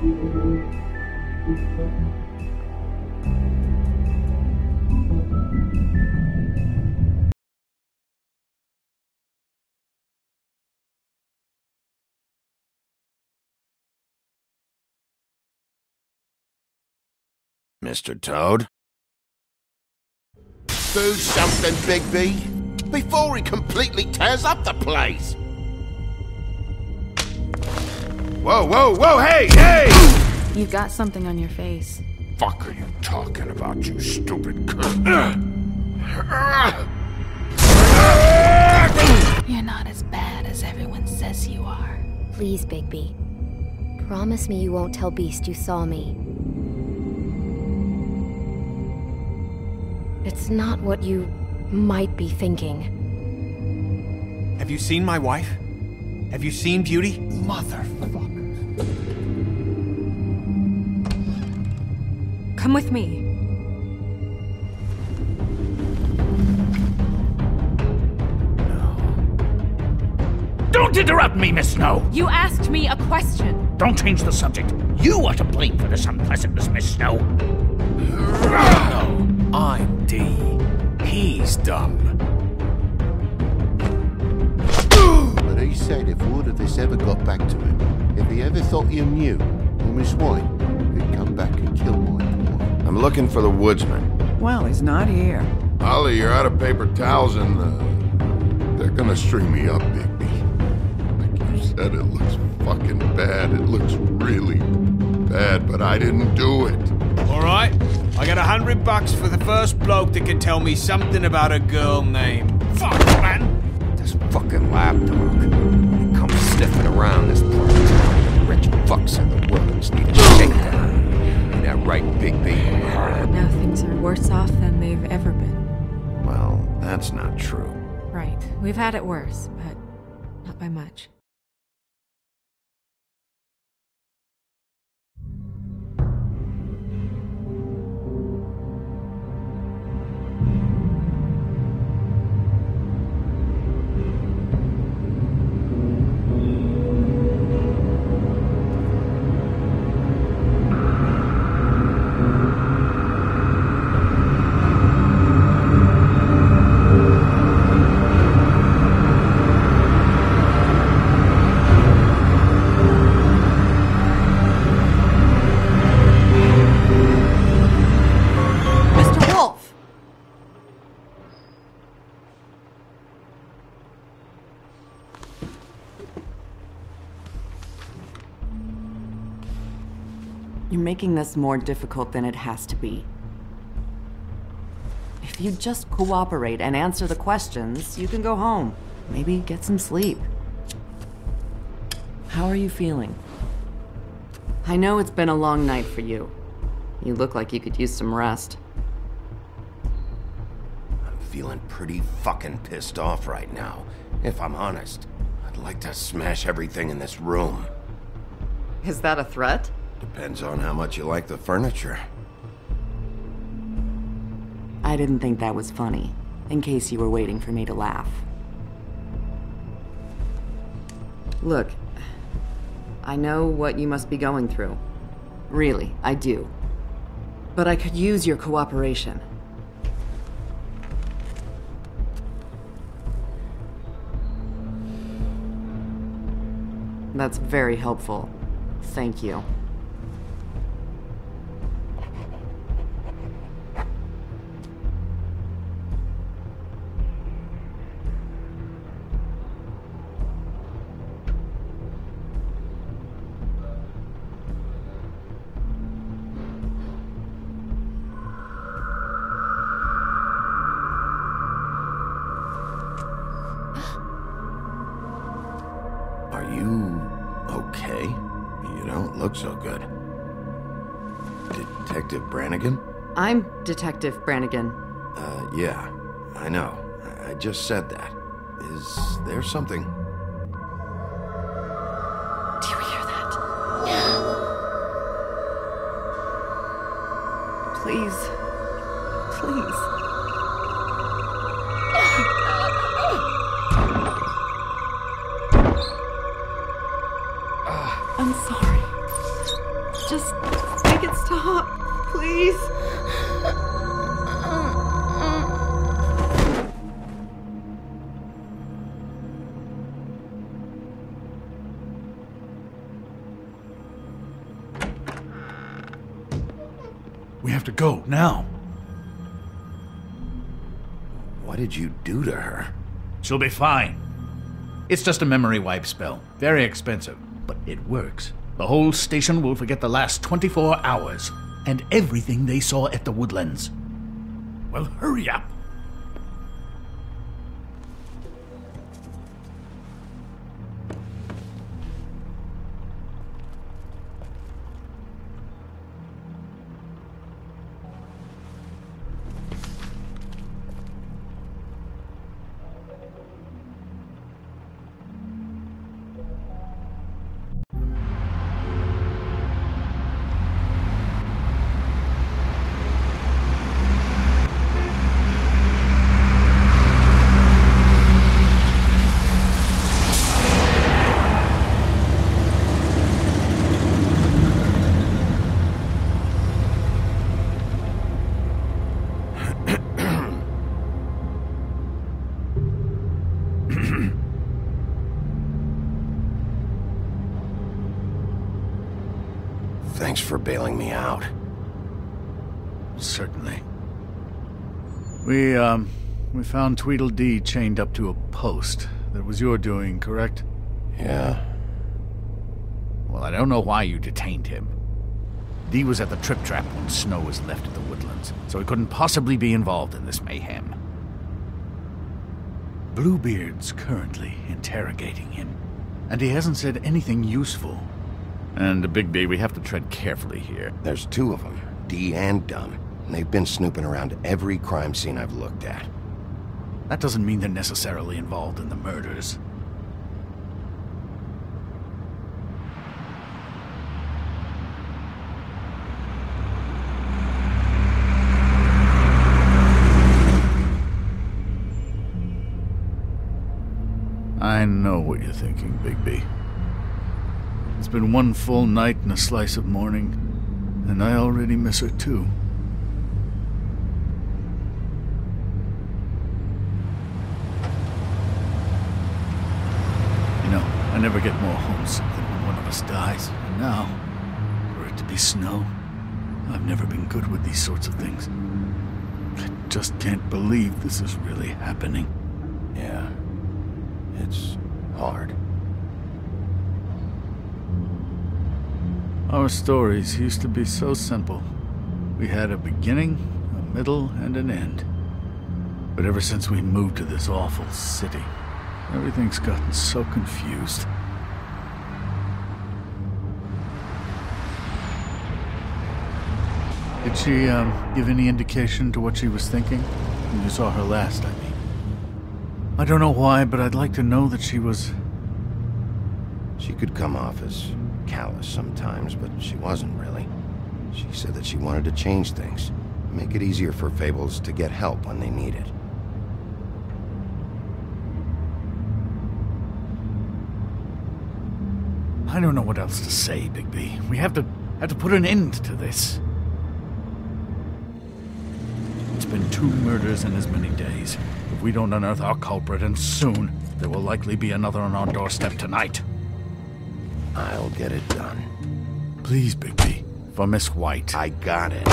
Mr. Toad? Do something, Bigby, before he completely tears up the place! Whoa, whoa, whoa, hey, hey! You've got something on your face. Fuck are you talking about, you stupid cunt? You're not as bad as everyone says you are. Please, Bigby. Promise me you won't tell Beast you saw me. It's not what you might be thinking. Have you seen my wife? Have you seen Beauty? Motherfucker. Come with me. Don't interrupt me, Miss Snow! You asked me a question. Don't change the subject. You are to blame for this unpleasantness, Miss Snow. No, I'm D. He's dumb. But he said if word of this ever got back to him, if he ever thought you knew, or Miss White, he'd come back and kill my boy. I'm looking for the woodsman. Well, he's not here. Ollie, you're out of paper towels and, they're gonna string me up, Bigby. Like you said, it looks fucking bad. It looks really bad, but I didn't do it. Alright, I got $100 for the first bloke that can tell me something about a girl named... Fuck, man! This fucking lapdog. He comes sniffing around this part of town. The rich fucks in the woods need a shakedown. Ain't that right, Bigby? Now things are worse off than they've ever been. Well, that's not true. Right. We've had it worse, but not by much. You're making this more difficult than it has to be. If you just cooperate and answer the questions, you can go home. Maybe get some sleep. How are you feeling? I know it's been a long night for you. You look like you could use some rest. I'm feeling pretty fucking pissed off right now. If I'm honest, I'd like to smash everything in this room. Is that a threat? Depends on how much you like the furniture. I didn't think that was funny, in case you were waiting for me to laugh. Look, I know what you must be going through. Really, I do. But I could use your cooperation. That's very helpful. Thank you. Are you okay? You don't look so good. Detective Brannigan? I'm Detective Brannigan. Yeah, I know. I just said that. Is there something? Do you hear that? Please. Please. I'm sorry. Just make it stop, please. We have to go, now. What did you do to her? She'll be fine. It's just a memory wipe spell. Very expensive, but it works. The whole station will forget the last 24 hours, and everything they saw at the Woodlands. Well, hurry up. Thanks for bailing me out. Certainly. We found Tweedledee chained up to a post. That was your doing, correct? Yeah. Well, I don't know why you detained him. Dee was at the Trip Trap when Snow was left at the Woodlands, so he couldn't possibly be involved in this mayhem. Bluebeard's currently interrogating him, and he hasn't said anything useful. And Bigby, we have to tread carefully here. There's two of them, Dee and Dunn. And they've been snooping around every crime scene I've looked at. That doesn't mean they're necessarily involved in the murders. I know what you're thinking, Bigby. It's been one full night and a slice of morning, and I already miss her too. You know, I never get more homesick than when one of us dies. And now, for it to be Snow, I've never been good with these sorts of things. I just can't believe this is really happening. Yeah. It's hard. Our stories used to be so simple. We had a beginning, a middle, and an end. But ever since we moved to this awful city, everything's gotten so confused. Did she, give any indication to what she was thinking? When you saw her last, I mean. I don't know why, but I'd like to know that she was... She could come off as callous sometimes, but she wasn't really. She said that she wanted to change things, make it easier for Fables to get help when they need it. I don't know what else to say, Bigby. We have to put an end to this. It's been 2 murders in as many days. If we don't unearth our culprit, and soon, there will likely be another on our doorstep tonight. I'll get it done. Please, Bigby. For Miss White. I got it.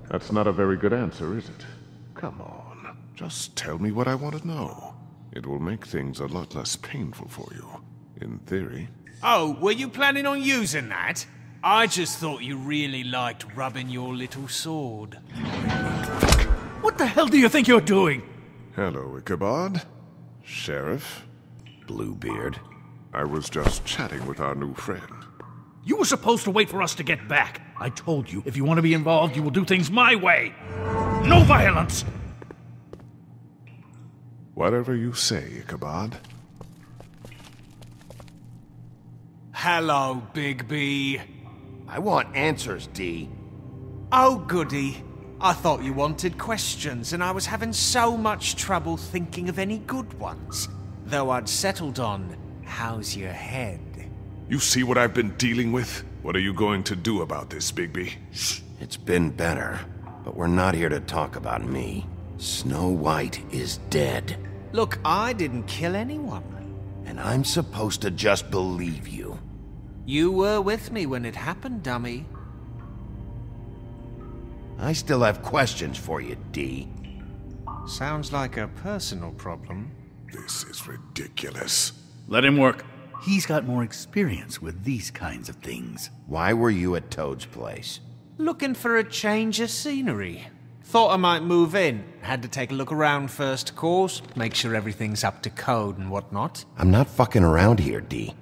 That's not a very good answer, is it? Come on, just tell me what I want to know. It will make things a lot less painful for you, in theory. Oh, were you planning on using that? I just thought you really liked rubbing your little sword. What the hell do you think you're doing? Hello, Ichabod. Sheriff. Bluebeard. I was just chatting with our new friend. You were supposed to wait for us to get back. I told you, if you want to be involved, you will do things my way. No violence! Whatever you say, Ichabod. Hello, Bigby. I want answers, Dee. Oh, goody. I thought you wanted questions, and I was having so much trouble thinking of any good ones. Though I'd settled on, how's your head? You see what I've been dealing with? What are you going to do about this, Bigby? It's been better, but we're not here to talk about me. Snow White is dead. Look, I didn't kill anyone. And I'm supposed to just believe you. You were with me when it happened, dummy. I still have questions for you, Dee. Sounds like a personal problem. This is ridiculous. Let him work. He's got more experience with these kinds of things. Why were you at Toad's place? Looking for a change of scenery. Thought I might move in. Had to take a look around first, of course. Make sure everything's up to code and whatnot. I'm not fucking around here, Dee.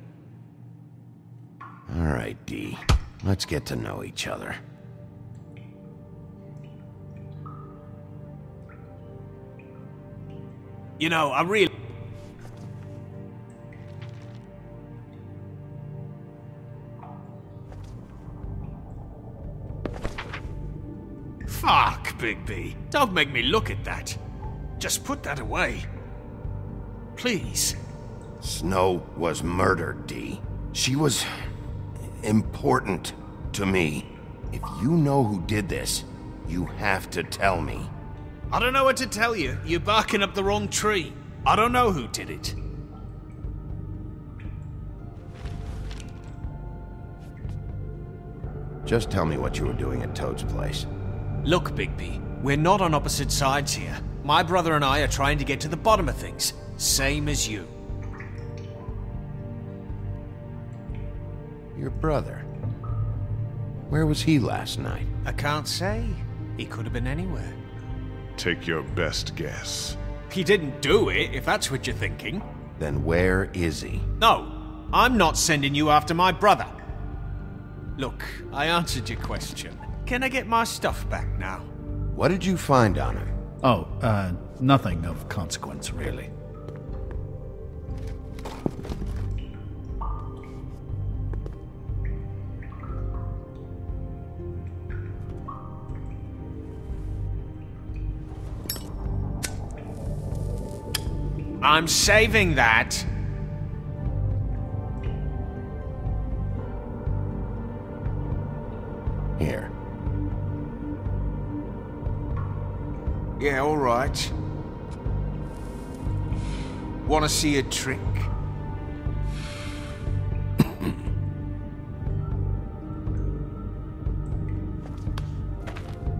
Alright, Dee. Let's get to know each other. You know, I really... Fuck, Bigby. Don't make me look at that. Just put that away. Please. Snow was murdered, Dee. She was... important to me. If you know who did this, you have to tell me. I don't know what to tell you. You're barking up the wrong tree. I don't know who did it. Just tell me what you were doing at Toad's place. Look, Bigby, we're not on opposite sides here. My brother and I are trying to get to the bottom of things. Same as you. Your brother? Where was he last night? I can't say. He could have been anywhere. Take your best guess. He didn't do it, if that's what you're thinking. Then where is he? No, I'm not sending you after my brother. Look, I answered your question. Can I get my stuff back now? What did you find on him? Oh, nothing of consequence, really. I'm saving that. Here. Yeah, all right. Want to see a trick?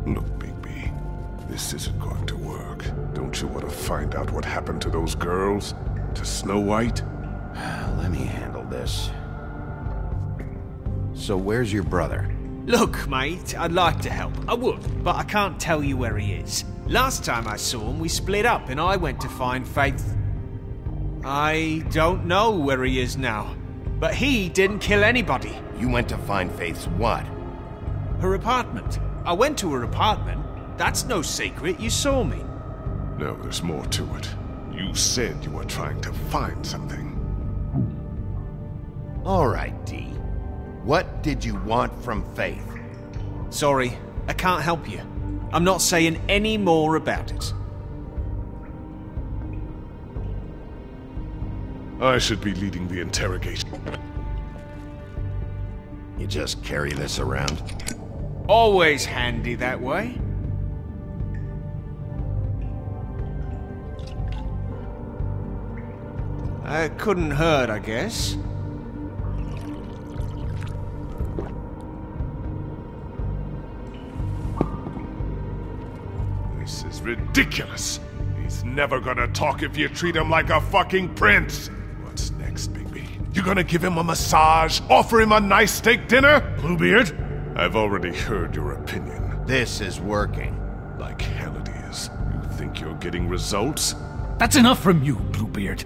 Look, Bigby, this isn't going to work. Don't you want to find out what happened to those girls? To Snow White? Let me handle this. So where's your brother? Look, mate, I'd like to help. I would, but I can't tell you where he is. Last time I saw him, we split up and I went to find Faith. I don't know where he is now, but he didn't kill anybody. You went to find Faith's what? Her apartment. I went to her apartment. That's no secret, you saw me. No, there's more to it. You said you were trying to find something. All right, Dee. What did you want from Faith? Sorry, I can't help you. I'm not saying any more about it. I should be leading the interrogation. You just carry this around? Always handy that way. Couldn't hurt, I guess. This is ridiculous. He's never gonna talk if you treat him like a fucking prince. What's next, Bigby? You gonna give him a massage? Offer him a nice steak dinner? Bluebeard? I've already heard your opinion. This is working. Like hell it is. You think you're getting results? That's enough from you, Bluebeard.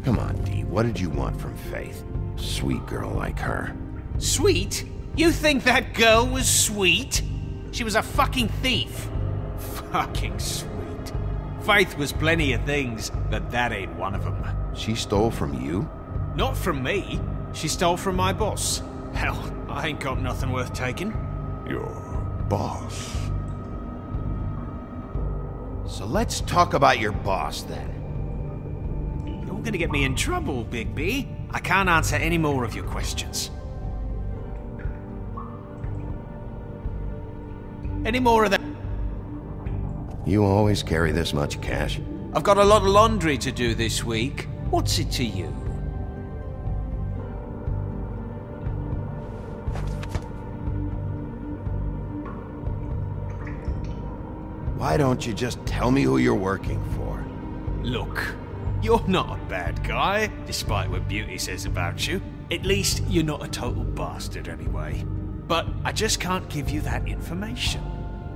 Come on, Dee. What did you want from Faith? Sweet girl like her. Sweet? You think that girl was sweet? She was a fucking thief. Fucking sweet. Faith was plenty of things, but that ain't one of them. She stole from you? Not from me. She stole from my boss. Hell, I ain't got nothing worth taking. Your boss? So let's talk about your boss, then. You're gonna get me in trouble, Bigby. I can't answer any more of your questions. Any more of that? You always carry this much cash? I've got a lot of laundry to do this week. What's it to you? Why don't you just tell me who you're working for? Look, you're not a bad guy, despite what Beauty says about you. At least, you're not a total bastard anyway. But I just can't give you that information.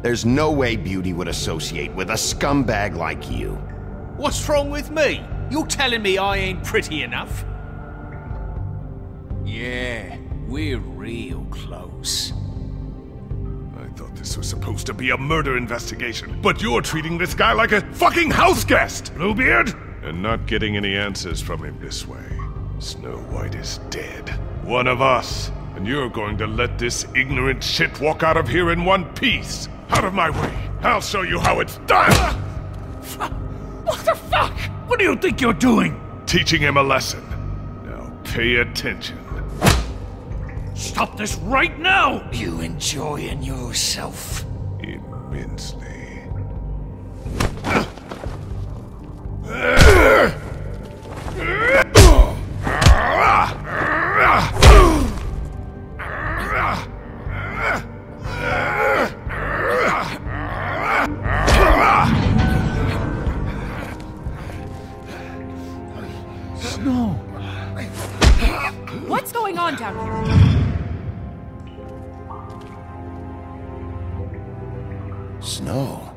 There's no way Beauty would associate with a scumbag like you. What's wrong with me? You're telling me I ain't pretty enough? Yeah, we're real close. I thought this was supposed to be a murder investigation, but you're treating this guy like a fucking house guest, Bluebeard! And not getting any answers from him this way. Snow White is dead. One of us. And you're going to let this ignorant shit walk out of here in one piece. Out of my way. I'll show you how it's done! What the fuck? What do you think you're doing? Teaching him a lesson. Now pay attention. Stop this right now! You enjoying yourself? Immensely. Snow! What's going on down here? Snow.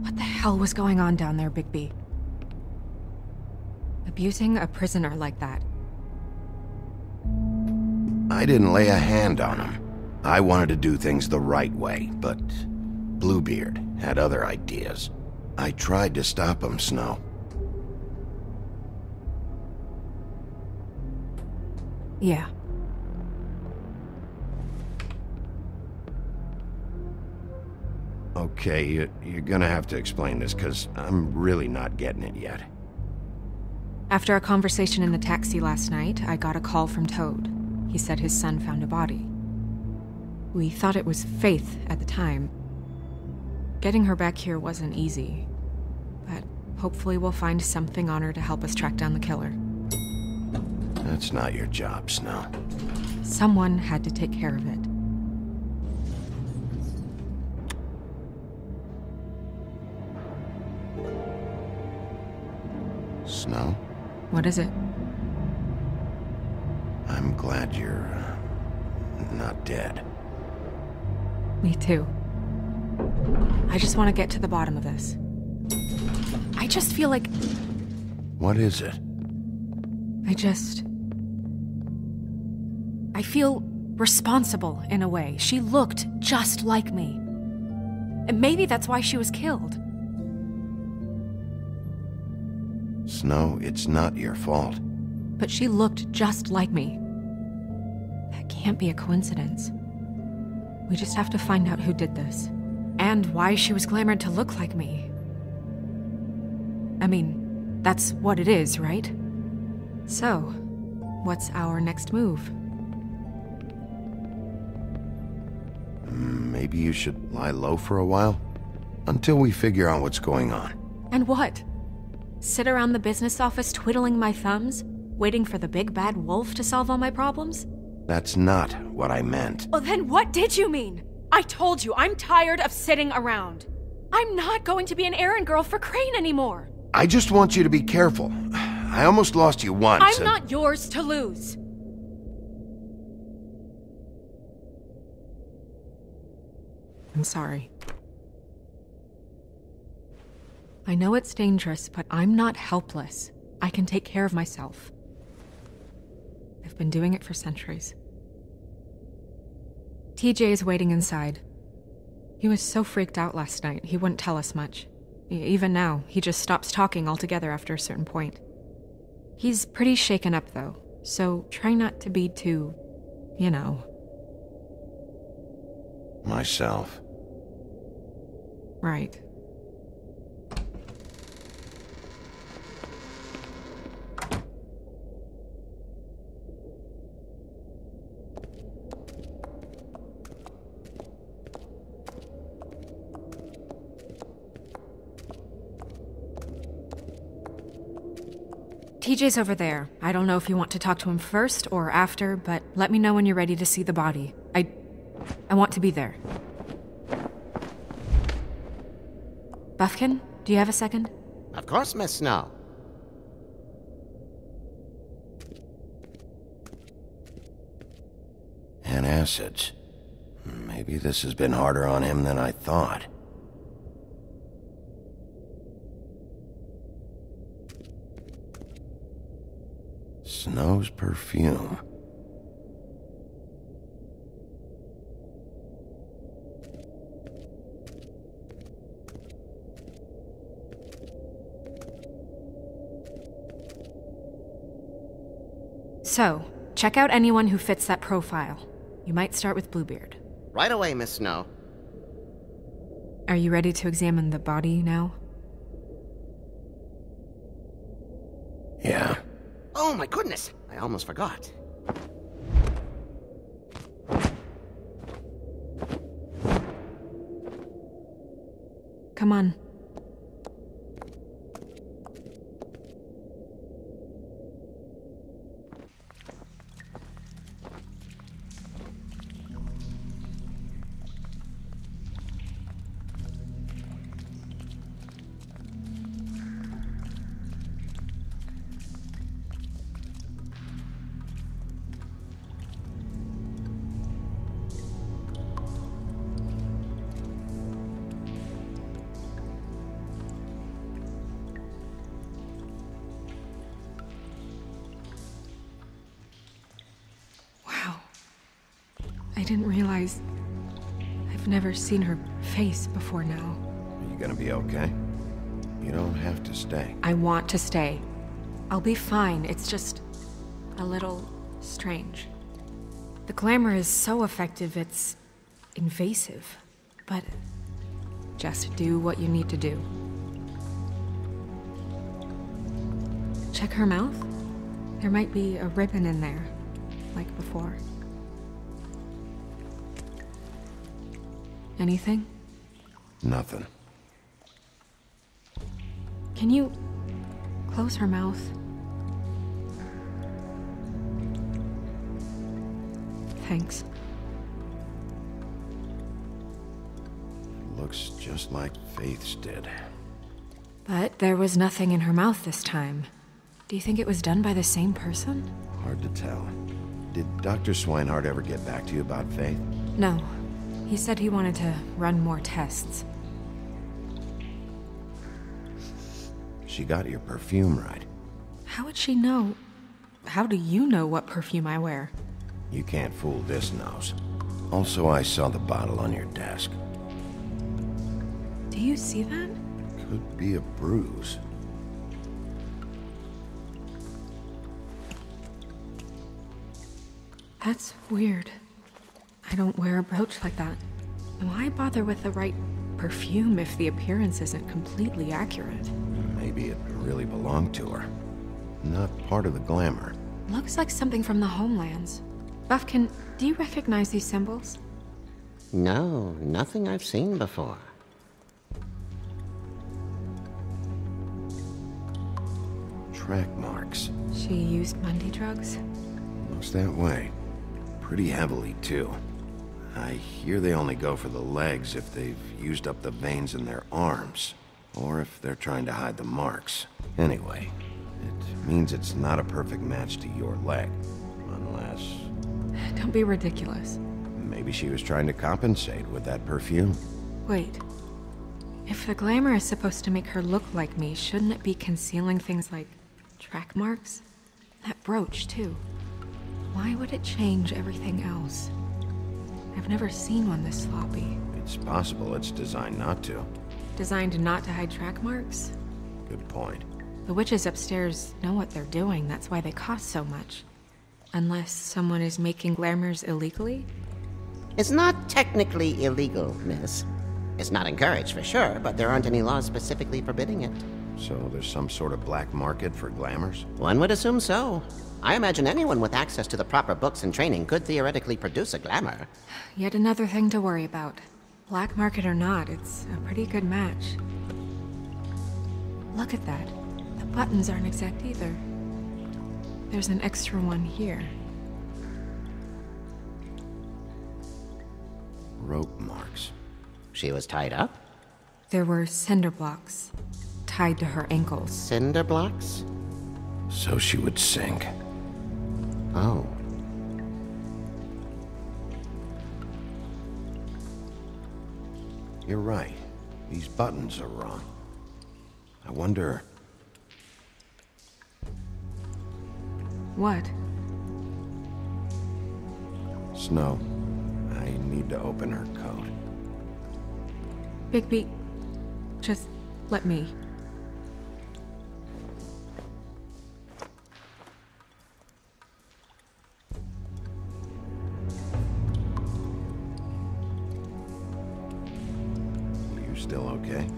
What the hell was going on down there, Bigby? Abusing a prisoner like that. I didn't lay a hand on him. I wanted to do things the right way, but Bluebeard had other ideas. I tried to stop him, Snow. Yeah. Okay, you're gonna have to explain this, because I'm really not getting it yet. After a conversation in the taxi last night, I got a call from Toad. He said his son found a body. We thought it was Faith at the time. Getting her back here wasn't easy, but hopefully we'll find something on her to help us track down the killer. That's not your job, Snow. Someone had to take care of it. Snow? What is it? I'm glad you're not dead. Me too. I just want to get to the bottom of this. I just feel like... What is it? I feel responsible in a way. She looked just like me. And maybe that's why she was killed. Snow, it's not your fault. But she looked just like me. That can't be a coincidence. We just have to find out who did this. And why she was glamored to look like me. I mean, that's what it is, right? So, what's our next move? Maybe you should lie low for a while? Until we figure out what's going on. And what? Sit around the business office twiddling my thumbs, waiting for the big bad wolf to solve all my problems? That's not what I meant. Well, then what did you mean? I told you, I'm tired of sitting around. I'm not going to be an errand girl for Crane anymore. I just want you to be careful. I almost lost you once. I'm not yours to lose. I'm sorry. I know it's dangerous, but I'm not helpless. I can take care of myself. I've been doing it for centuries. TJ is waiting inside. He was so freaked out last night, he wouldn't tell us much. Even now, he just stops talking altogether after a certain point. He's pretty shaken up, though, so try not to be too, you know. Myself. Right. TJ's over there. I don't know if you want to talk to him first or after, but let me know when you're ready to see the body. I want to be there. Buffkin, do you have a second? Of course, Miss Snow. Antacids. Maybe this has been harder on him than I thought. Snow's perfume. So, check out anyone who fits that profile. You might start with Bluebeard. Right away, Miss Snow. Are you ready to examine the body now? Yeah. Oh my goodness, I almost forgot. Come on. I didn't realize I've never seen her face before now. Are you gonna be okay? You don't have to stay. I want to stay. I'll be fine. It's just a little strange. The glamour is so effective, it's invasive. But just do what you need to do. Check her mouth. There might be a ribbon in there, like before. Anything? Nothing. Can you close her mouth? Thanks. Looks just like Faith's did. But there was nothing in her mouth this time. Do you think it was done by the same person? Hard to tell. Did Dr. Swinehart ever get back to you about Faith? No. He said he wanted to run more tests. She got your perfume right. How would she know? How do you know what perfume I wear? You can't fool this nose. Also, I saw the bottle on your desk. Do you see that? Could be a bruise. That's weird. I don't wear a brooch like that. Why bother with the right perfume if the appearance isn't completely accurate? Maybe it really belonged to her. Not part of the glamour. Looks like something from the homelands. Buffkin, do you recognize these symbols? No, nothing I've seen before. Track marks. She used Mundy drugs? Looks that way. Pretty heavily, too. I hear they only go for the legs if they've used up the veins in their arms, or if they're trying to hide the marks. Anyway, it means it's not a perfect match to your leg, unless... Don't be ridiculous. Maybe she was trying to compensate with that perfume. Wait. If the glamour is supposed to make her look like me, shouldn't it be concealing things like track marks? That brooch, too. Why would it change everything else? I've never seen one this sloppy. It's possible it's designed not to. Designed not to hide track marks? Good point. The witches upstairs know what they're doing, that's why they cost so much. Unless someone is making glamours illegally? It's not technically illegal, miss. It's not encouraged for sure, but there aren't any laws specifically forbidding it. So there's some sort of black market for glamours? One would assume so. I imagine anyone with access to the proper books and training could theoretically produce a glamour. Yet another thing to worry about. Black market or not, it's a pretty good match. Look at that. The buttons aren't exact either. There's an extra one here. Rope marks. She was tied up? There were cinder blocks tied to her ankles. Cinder blocks? So she would sink. Oh. You're right. These buttons are wrong. I wonder... What? Snow, I need to open her coat. Bigby, just let me. You still okay?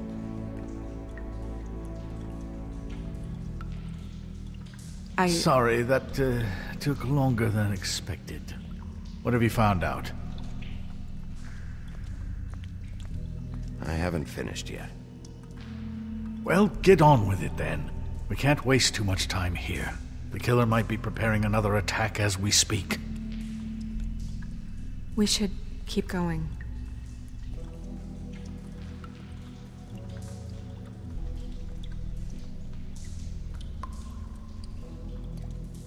Sorry, that took longer than expected. What have you found out? I haven't finished yet. Well, get on with it then. We can't waste too much time here. The killer might be preparing another attack as we speak. We should keep going.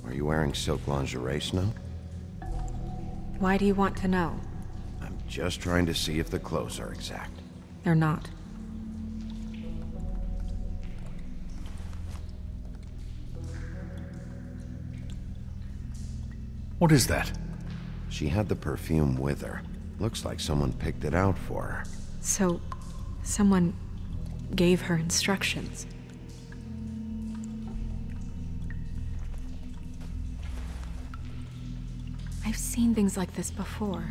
Are you wearing silk lingerie, Snow? Why do you want to know? I'm just trying to see if the clothes are exact. They're not. What is that? She had the perfume with her. Looks like someone picked it out for her. So, someone gave her instructions. I've seen things like this before.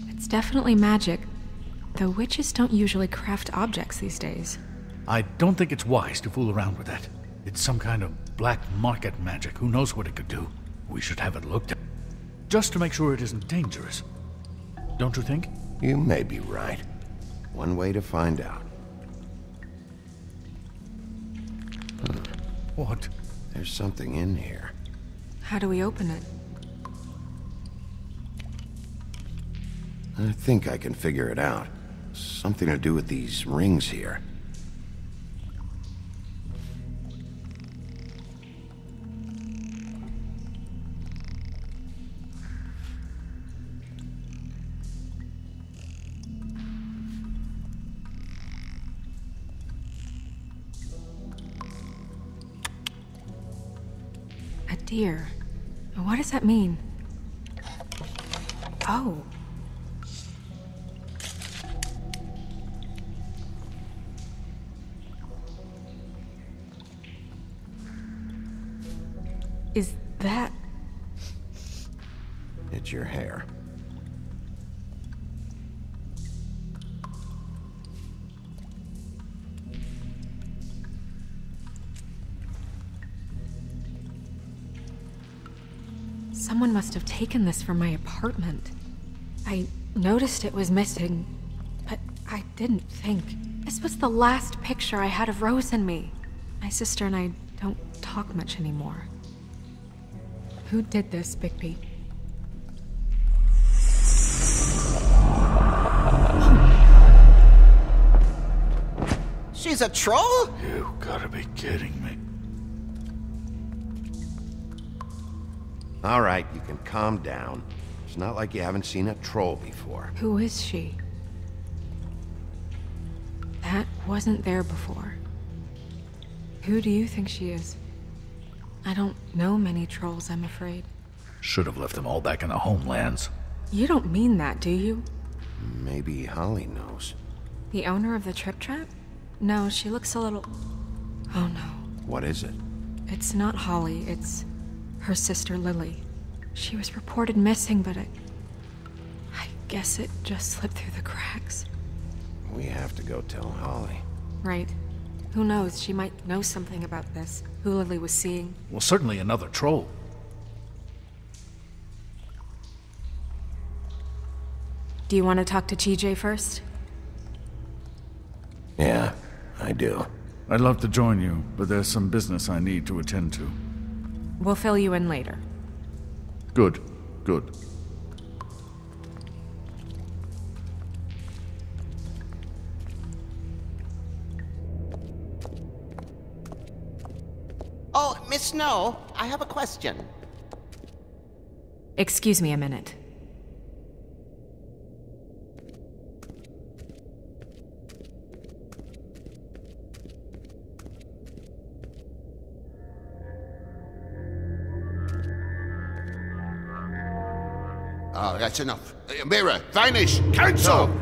It's definitely magic, though witches don't usually craft objects these days. I don't think it's wise to fool around with that. It's some kind of black market magic. Who knows what it could do? We should have it looked at. Just to make sure it isn't dangerous. Don't you think? You may be right. One way to find out. What? There's something in here. How do we open it? I think I can figure it out. Something to do with these rings here. A deer. What does that mean? Oh. Is that... It's your hair. Someone must have taken this from my apartment. I noticed it was missing, but I didn't think. This was the last picture I had of Rose and me. My sister and I don't talk much anymore. Who did this, Bigby? She's a troll? You gotta be kidding me. All right, you can calm down. It's not like you haven't seen a troll before. Who is she? That wasn't there before. Who do you think she is? I don't know many trolls, I'm afraid. Should have left them all back in the homelands. You don't mean that, do you? Maybe Holly knows. The owner of the Trip Trap? No, she looks a little... Oh no. What is it? It's not Holly, it's her sister Lily. She was reported missing, but I guess it just slipped through the cracks. We have to go tell Holly. Right. Who knows, she might know something about this. Who Lily was seeing. Well, certainly another troll. Do you want to talk to TJ first? Yeah, I do. I'd love to join you, but there's some business I need to attend to. We'll fill you in later. Good, good. Oh, Miss Snow, I have a question. Excuse me a minute. Oh, that's enough. Mirror, vanish, cancel! No.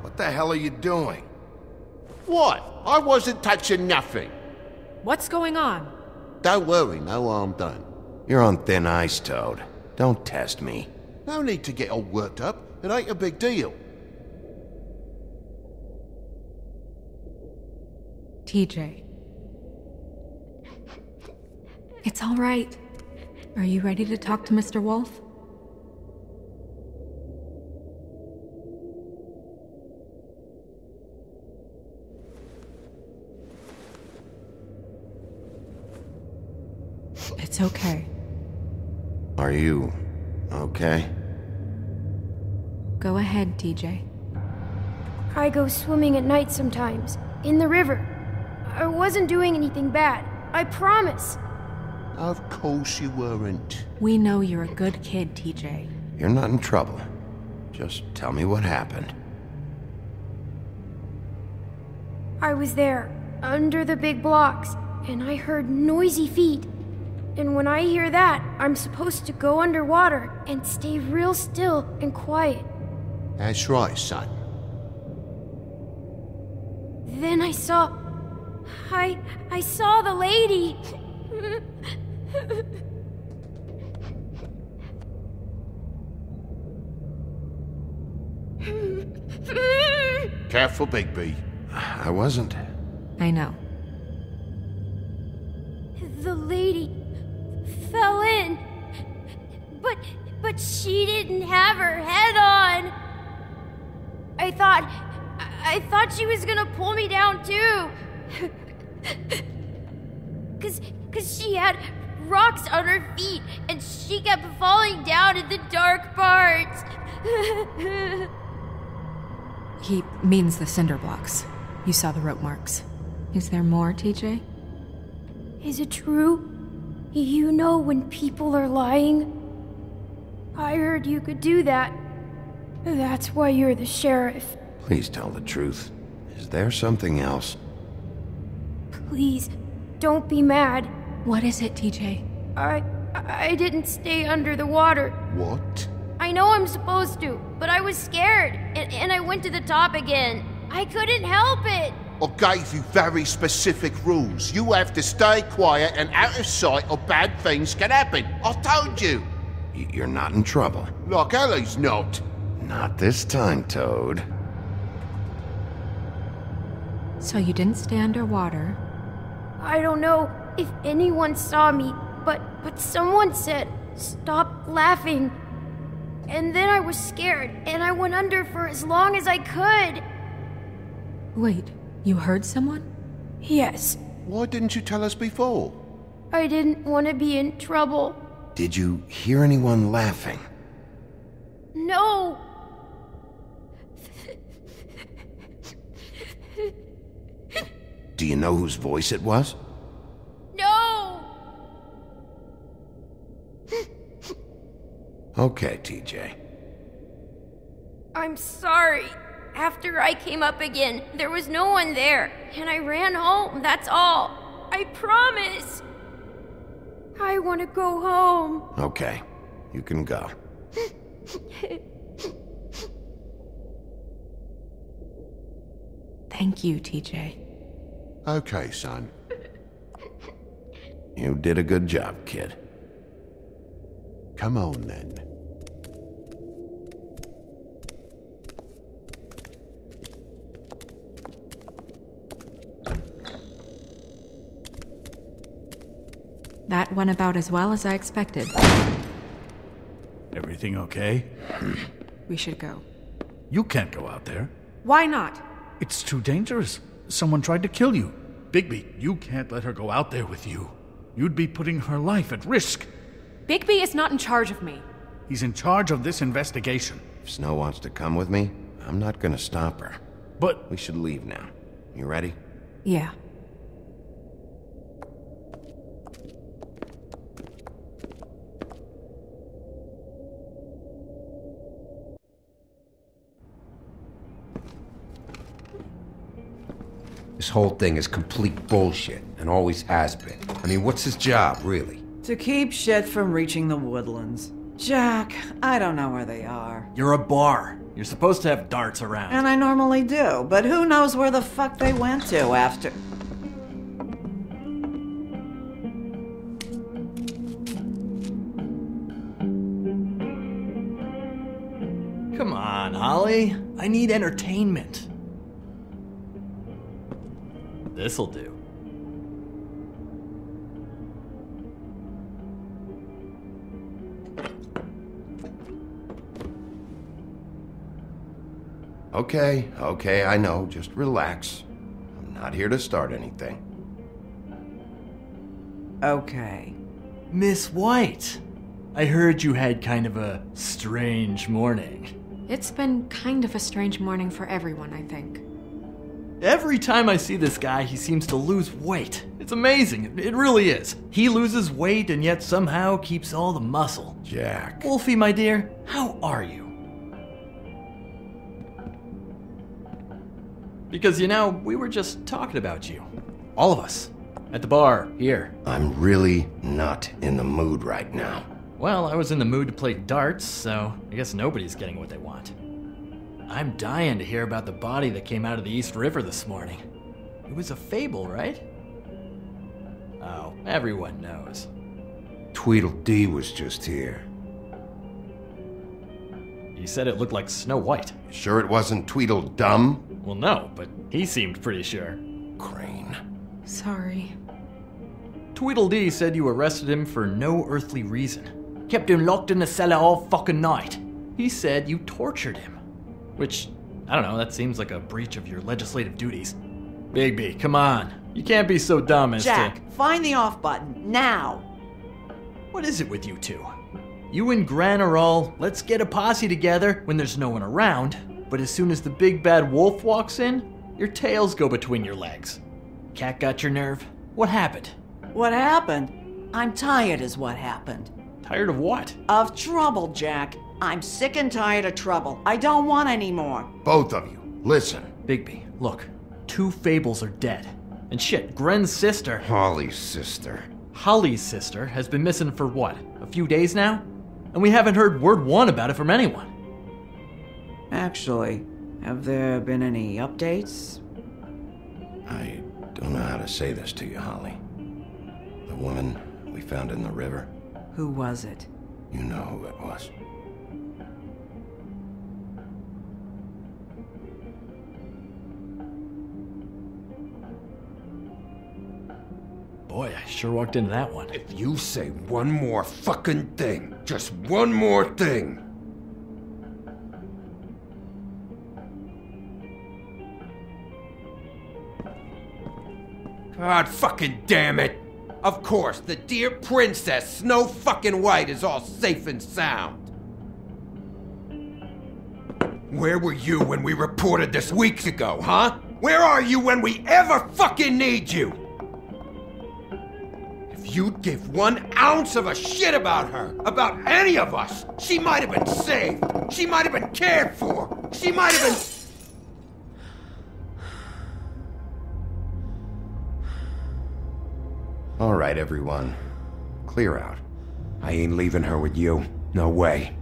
What the hell are you doing? What? I wasn't touching nothing. What's going on? Don't worry, no harm done. You're on thin ice, Toad. Don't test me. No need to get all worked up. It ain't a big deal. TJ. It's all right. Are you ready to talk to Mr. Wolf? It's okay. Are you okay? Go ahead, TJ. I go swimming at night sometimes, in the river. I wasn't doing anything bad, I promise. Of course you weren't. We know you're a good kid, TJ. You're not in trouble. Just tell me what happened. I was there, under the big blocks, and I heard noisy feet. And when I hear that, I'm supposed to go underwater and stay real still and quiet. That's right, son. Then I saw the lady. Careful, Bigby. I wasn't. I know. The lady fell in. But she didn't have her head on. I thought she was gonna pull me down too. Cause she had rocks on her feet and she kept falling down in the dark parts. He means the cinder blocks. You saw the rope marks. Is there more, TJ? Is it true? You know when people are lying? I heard you could do that. That's why you're the sheriff. Please tell the truth. Is there something else? Please, don't be mad. What is it, TJ? I didn't stay under the water. What? I know I'm supposed to, but I was scared, and I went to the top again. I couldn't help it. I gave you very specific rules. You have to stay quiet and out of sight or bad things can happen. I told you. You're not in trouble. Like Ellie's not. Not this time, Toad. So you didn't stay underwater? I don't know if anyone saw me, but someone said stopped laughing. And then I was scared, and I went under for as long as I could. Wait, you heard someone? Yes. Why didn't you tell us before? I didn't want to be in trouble. Did you hear anyone laughing? No. Do you know whose voice it was? No. Okay, TJ. I'm sorry. After I came up again, there was no one there, and I ran home, that's all. I promise. I want to go home. Okay, you can go. Thank you, TJ. Okay, son. You did a good job, kid. Come on, then. That went about as well as I expected. Everything okay? We should go. You can't go out there. Why not? It's too dangerous. Someone tried to kill you. Bigby, you can't let her go out there with you. You'd be putting her life at risk. Bigby is not in charge of me. He's in charge of this investigation. If Snow wants to come with me, I'm not gonna stop her. But we should leave now. You ready? Yeah. This whole thing is complete bullshit, and always has been. I mean, what's his job, really? To keep shit from reaching the woodlands. Jack, I don't know where they are. You're a bar. You're supposed to have darts around. And I normally do, but who knows where the fuck they went to after... Come on, Holly. I need entertainment. This'll do. Okay, I know. Just relax. I'm not here to start anything. Okay. Miss White, I heard you had kind of a strange morning. It's been kind of a strange morning for everyone, I think. Every time I see this guy, he seems to lose weight. It's amazing. It really is. He loses weight and yet somehow keeps all the muscle. Jack. Wolfie, my dear, how are you? Because, you know, we were just talking about you. All of us. At the bar, here. I'm really not in the mood right now. Well, I was in the mood to play darts, so I guess nobody's getting what they want. I'm dying to hear about the body that came out of the East River this morning. It was a fable, right? Oh, everyone knows. Tweedledee was just here. He said it looked like Snow White. Sure it wasn't Tweedledum? Well, no, but he seemed pretty sure. Crane. Sorry. Tweedledee said you arrested him for no earthly reason. Kept him locked in the cellar all fucking night. He said you tortured him. Which, I don't know, that seems like a breach of your legislative duties. Bigby, come on. You can't be so dumb as Jack, find the off button, now! What is it with you two? You and Gran are all, let's get a posse together when there's no one around, but as soon as the big bad wolf walks in, your tails go between your legs. Cat got your nerve? What happened? What happened? I'm tired is what happened. Tired of what? Of trouble, Jack. I'm sick and tired of trouble. I don't want any more. Both of you, listen. Bigby, look. 2 fables are dead. And shit, Gren's sister... Holly's sister. Holly's sister has been missing for what? A few days now? And we haven't heard word one about it from anyone. Actually, have there been any updates? I don't know how to say this to you, Holly. The woman we found in the river. Who was it? You know who it was. Boy, I sure walked into that one. If you say one more fucking thing, just one more thing. God fucking damn it! Of course, the dear Princess Snow fucking White is all safe and sound. Where were you when we reported this weeks ago, huh? Where are you when we ever fucking need you? If you'd give 1 ounce of a shit about her, about any of us, she might have been saved. She might have been cared for. She might have been... All right, everyone. Clear out. I ain't leaving her with you. No way.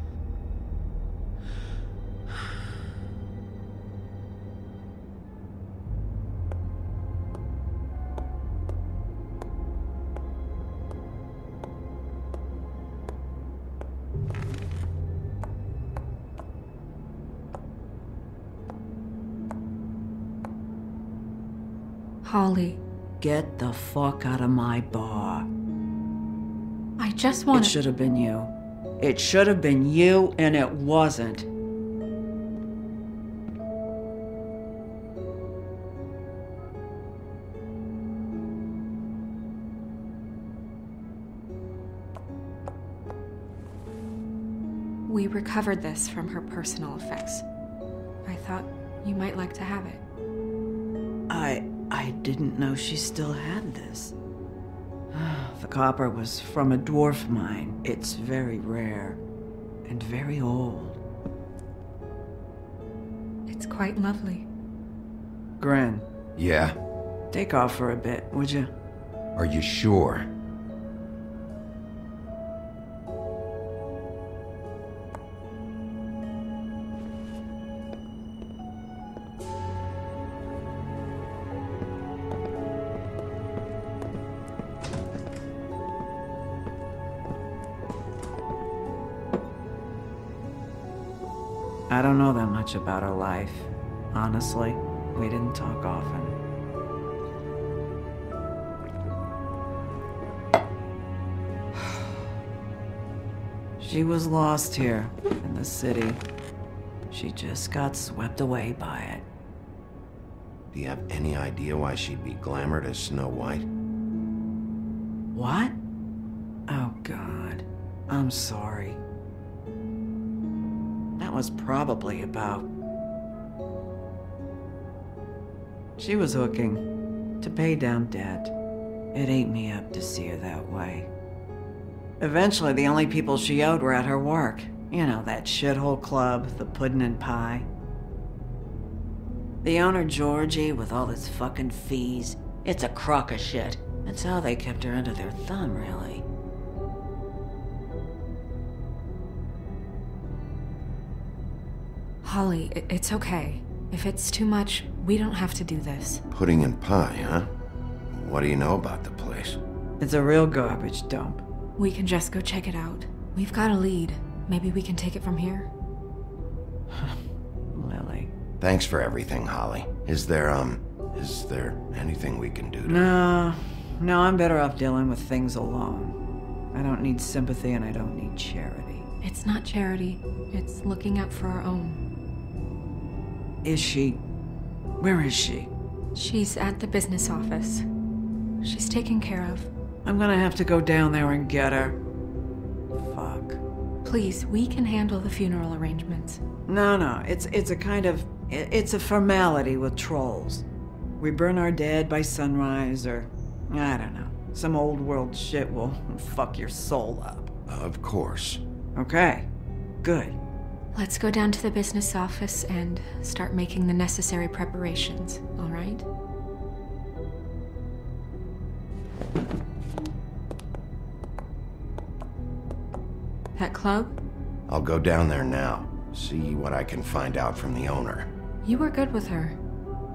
Holly, Get the fuck out of my bar. I just want It should have been you. It should have been you, and it wasn't. We recovered this from her personal effects. I thought you might like to have it. I didn't know she still had this. The copper was from a dwarf mine. It's very rare and very old. It's quite lovely. Gren, Yeah? take off for a bit, would you? Are you sure? I don't know that much about her life. Honestly, we didn't talk often. She was lost here in the city. She just got swept away by it. Do you have any idea why she'd be glamored as Snow White? What? Oh, God. I'm sorry. That was probably about... She was hooking to pay down debt. It ate me up to see her that way. Eventually, the only people she owed were at her work. You know, that shithole club, the Puddin' and Pie. The owner, Georgie, with all his fucking fees, it's a crock of shit. That's how they kept her under their thumb, really. Holly, it's okay. If it's too much, we don't have to do this. Pudding and pie, huh? What do you know about the place? It's a real garbage dump. We can just go check it out. We've got a lead. Maybe we can take it from here. Lily. Thanks for everything, Holly. Is there anything we can do to... No, I'm better off dealing with things alone. I don't need sympathy and I don't need charity. It's not charity. It's looking out for our own. Is she? Where is she? She's at the business office. She's taken care of. I'm gonna have to go down there and get her. Fuck. Please, we can handle the funeral arrangements. No, it's a kind of... It's a formality with trolls. We burn our dead by sunrise, or... I don't know. Some old world shit will fuck your soul up. Of course. Okay. Good. Let's go down to the business office and start making the necessary preparations, all right? That club? I'll go down there now. See what I can find out from the owner. You were good with her.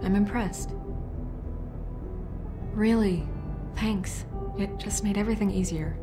I'm impressed. Really, thanks. It just made everything easier.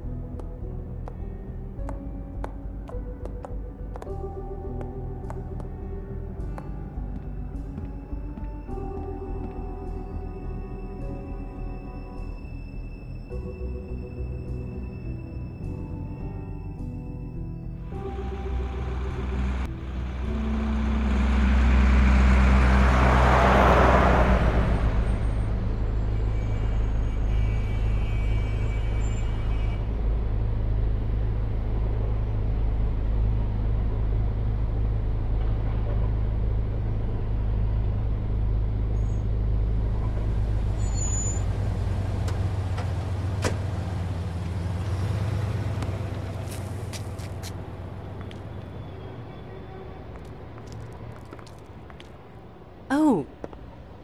Oh,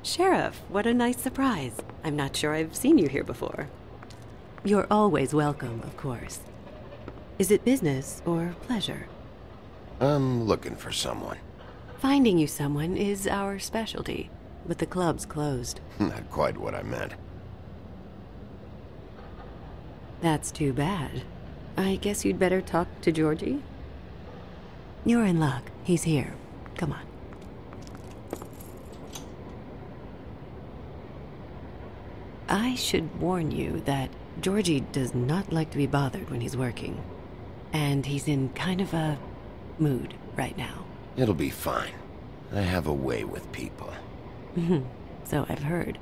Sheriff, what a nice surprise. I'm not sure I've seen you here before. You're always welcome, of course. Is it business or pleasure? I'm looking for someone. Finding you someone is our specialty, but the club's closed. Not quite what I meant. That's too bad. I guess you'd better talk to Georgie? You're in luck. He's here. Come on. I should warn you that Georgie does not like to be bothered when he's working. And he's in kind of a mood right now. It'll be fine. I have a way with people. So I've heard.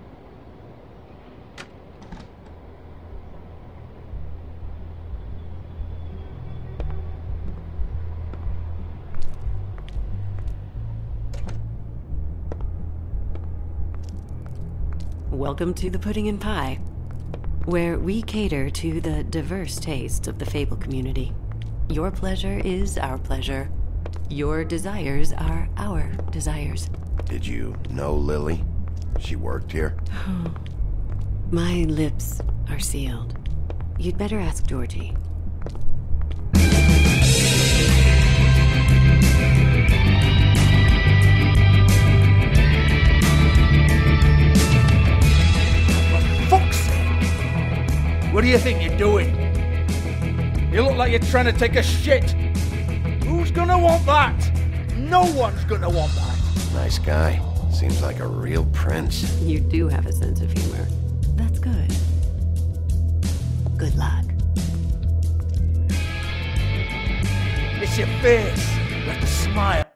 Welcome to the Pudding and Pie, where we cater to the diverse tastes of the Fable community. Your pleasure is our pleasure. Your desires are our desires. Did you know Lily? She worked here? My lips are sealed. You'd better ask Georgie. What do you think you're doing? You look like you're trying to take a shit. Who's gonna want that? No one's gonna want that. Nice guy. Seems like a real prince. You do have a sense of humor. That's good. Good luck. It's your face. You have to smile.